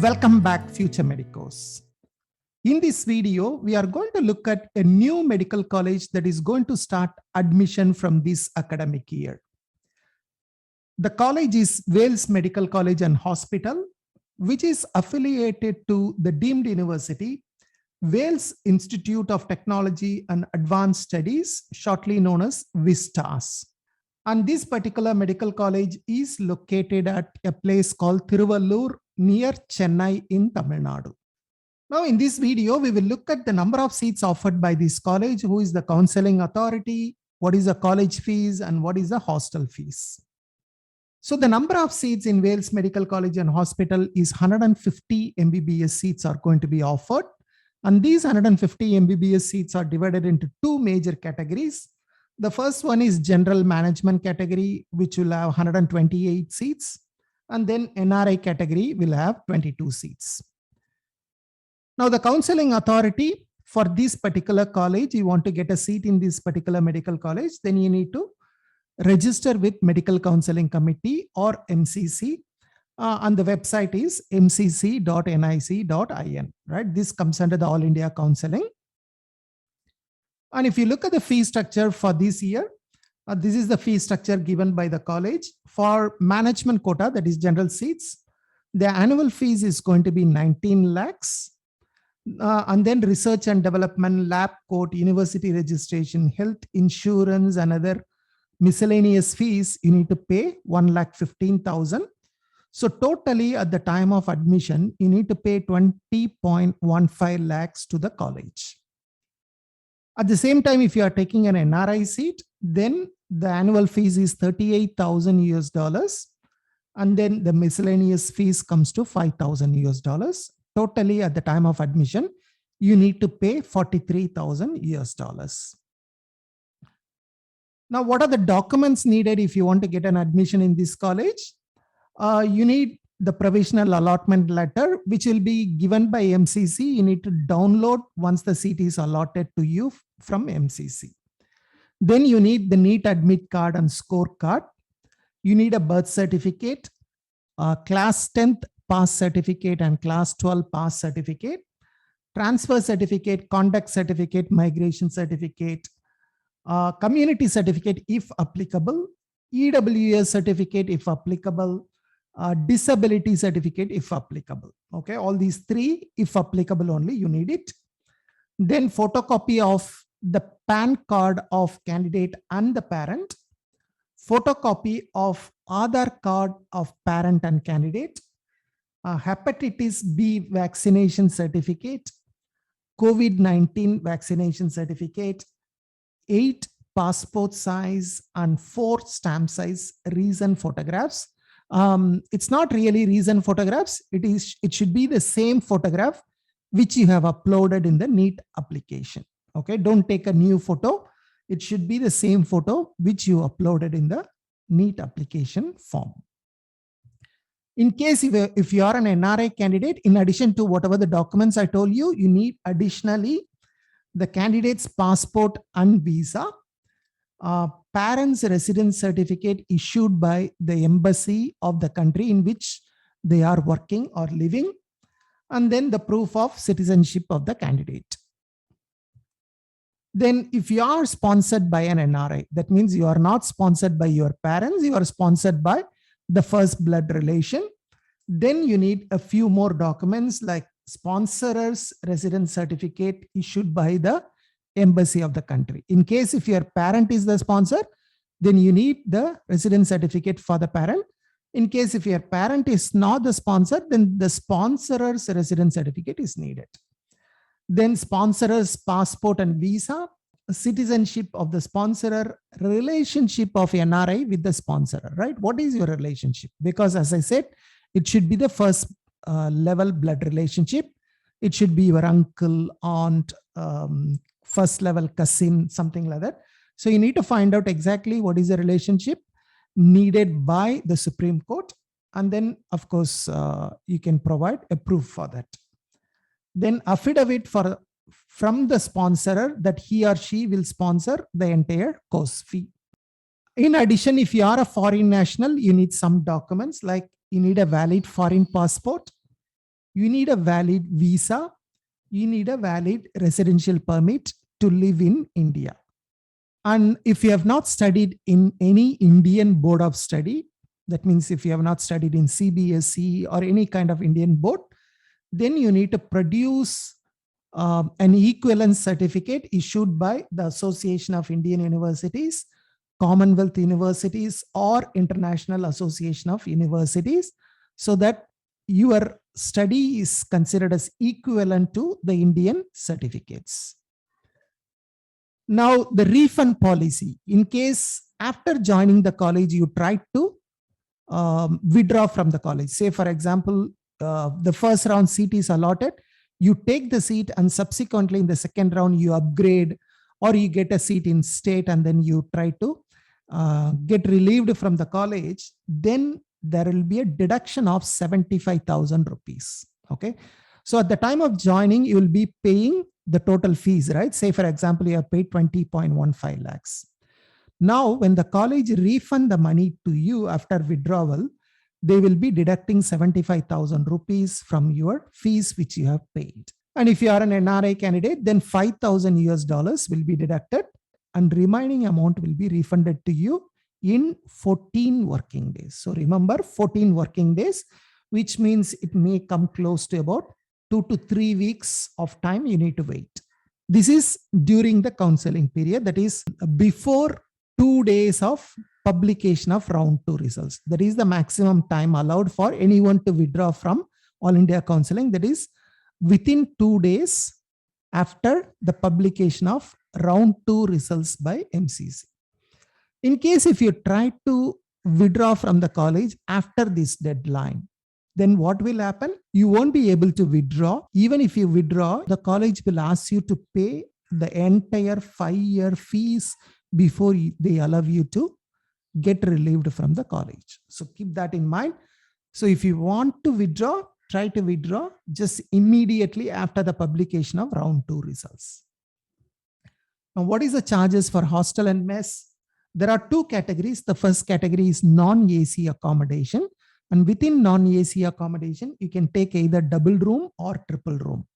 Welcome back, future medicos. In this video, we are going to look at a new medical college that is going to start admission from this academic year. The college is Wales Medical College and Hospital, which is affiliated to the deemed university, Wales Institute of Technology and Advanced Studies, shortly known as WISTAS. And this particular medical college is located at a place called Thiruvallur near Chennai in Tamil Nadu. Now, in this video, we will look at the number of seats offered by this college, who is the counseling authority, what is the college fees, and what is the hostel fees. So the number of seats in Wales Medical College and Hospital is 150 MBBS seats are going to be offered. And these 150 MBBS seats are divided into two major categories. The first one is general management category, which will have 128 seats. And then NRI category will have 22 seats. Now, the counseling authority for this particular college, you want to get a seat in this particular medical college, then you need to register with Medical Counseling Committee or MCC. And the website is mcc.nic.in, right? This comes under the All India Counseling. And if you look at the fee structure for this year, this is the fee structure given by the college. For management quota, that is general seats, the annual fees is going to be 19 lakhs. And then research and development, lab coat, university registration, health insurance, and other miscellaneous fees, you need to pay 1,15,000. So totally at the time of admission, you need to pay 20.15 lakhs to the college. At the same time, if you are taking an NRI seat, then the annual fees is $38,000, and then the miscellaneous fees comes to $5,000. Totally at the time of admission, you need to pay $43,000. Now, what are the documents needed if you want to get an admission in this college? You need the provisional allotment letter, which will be given by MCC. You need to download once the seat is allotted to you from MCC. Then you need the NEET admit card and score card. You need a birth certificate, class 10th pass certificate and class 12 pass certificate, transfer certificate, conduct certificate, migration certificate, community certificate if applicable, EWS certificate if applicable, disability certificate if applicable. Okay, all these three, if applicable only, you need it. Then photocopy of the PAN card of candidate and the parent, photocopy of Aadhaar card of parent and candidate, hepatitis B vaccination certificate, COVID-19 vaccination certificate, 8 passport size and 4 stamp size recent photographs. It's not really recent photographs. It should be the same photograph which you have uploaded in the NEET application. Okay, don't take a new photo. It should be the same photo which you uploaded in the NEET application form. In case if you are an NRI candidate, in addition to whatever the documents I told you, you need additionally the candidate's passport and visa, parents' residence certificate issued by the embassy of the country in which they are working or living, and then the proof of citizenship of the candidate. Then if you are sponsored by an NRI, that means you are not sponsored by your parents, you are sponsored by the first blood relation. Then you need a few more documents like sponsorer's residence certificate issued by the embassy of the country. In case if your parent is the sponsor, then you need the residence certificate for the parent. In case if your parent is not the sponsor, then the sponsorer's residence certificate is needed. Then sponsorer's passport and visa, citizenship of the sponsorer, relationship of NRI with the sponsorer, right? What is your relationship? Because as I said, it should be the first level blood relationship. It should be your uncle, aunt, first level cousin, something like that. So you need to find out exactly what is the relationship needed by the Supreme Court. And then, of course, you can provide a proof for that. Then affidavit from the sponsorer that he or she will sponsor the entire course fee. In addition, if you are a foreign national, you need some documents like you need a valid foreign passport. you need a valid visa, you need a valid residential permit to live in India. And if you have not studied in any Indian board of study, that means if you have not studied in CBSE or any kind of Indian board, then you need to produce an equivalence certificate issued by the Association of Indian Universities, Commonwealth Universities, or International Association of Universities, so that your study is considered as equivalent to the Indian certificates. Now, the refund policy. In case after joining the college, you try to withdraw from the college. Say, for example, the first round seat is allotted, you take the seat, and subsequently in the second round you upgrade or you get a seat in state, and then you try to get relieved from the college, then there will be a deduction of 75,000 rupees. Okay. So at the time of joining, you will be paying the total fees, right? Say, for example, you have paid 20.15 lakhs. Now, when the college refund the money to you after withdrawal, they will be deducting 75,000 rupees from your fees which you have paid. And if you are an NRI candidate, then 5,000 US dollars will be deducted, and remaining amount will be refunded to you in 14 working days. So remember, 14 working days, which means it may come close to about 2 to 3 weeks of time you need to wait. This is during the counseling period, that is before 2 days of publication of round 2 results. That is the maximum time allowed for anyone to withdraw from All India Counseling. That is within 2 days after the publication of round 2 results by MCC. In case if you try to withdraw from the college after this deadline, then what will happen? You won't be able to withdraw. Even if you withdraw, the college will ask you to pay the entire 5-year fees before they allow you to get relieved from the college. So keep that in mind. So if you want to withdraw, try to withdraw just immediately after the publication of round 2 results. Now, what is the charges for hostel and mess? There are 2 categories. The first category is non-AC accommodation. And within non-AC accommodation, you can take either double room or triple room.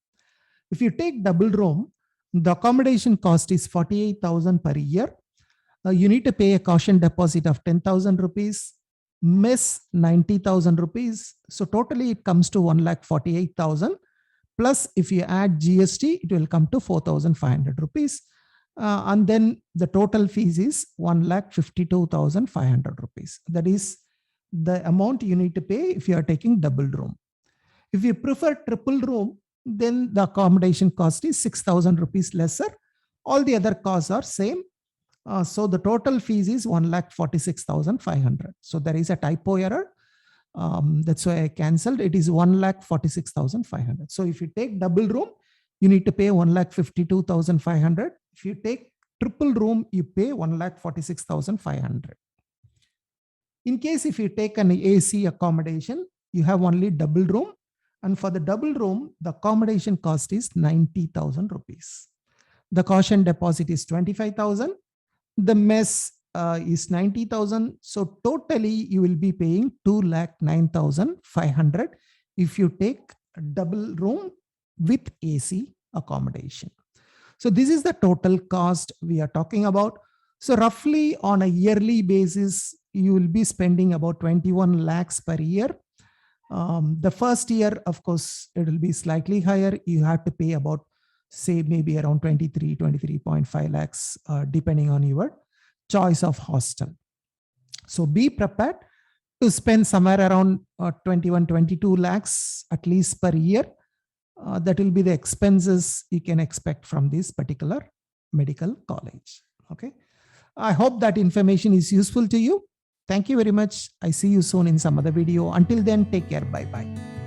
If you take double room, the accommodation cost is 48,000 per year. You need to pay a caution deposit of 10,000 rupees, mess 90,000 rupees. So totally it comes to 1,48,000. Plus if you add GST, it will come to 4,500 rupees. And then the total fees is 1,52,500 rupees. That is the amount you need to pay if you are taking double room. If you prefer triple room, then the accommodation cost is 6,000 rupees lesser. All the other costs are same. So the total fees is 1,46,500. So there is a typo error. That's why I cancelled. It is 1,46,500. So if you take double room, you need to pay 1,52,500. If you take triple room, you pay 1,46,500. In case if you take an AC accommodation, you have only double room. And for the double room, the accommodation cost is 90,000 rupees. The caution deposit is 25,000. The mess is 90,000. So totally you will be paying 2,09,500 if you take a double room with AC accommodation. So this is the total cost we are talking about. So roughly on a yearly basis, you will be spending about 21 lakhs per year. The first year, of course, it will be slightly higher. You have to pay about, say, maybe around 23.5 lakhs, depending on your choice of hostel. So be prepared to spend somewhere around 22 lakhs at least per year. That will be the expenses you can expect from this particular medical college. Okay. I hope that information is useful to you. Thank you very much. I see you soon in some other video. Until then, take care. Bye-bye.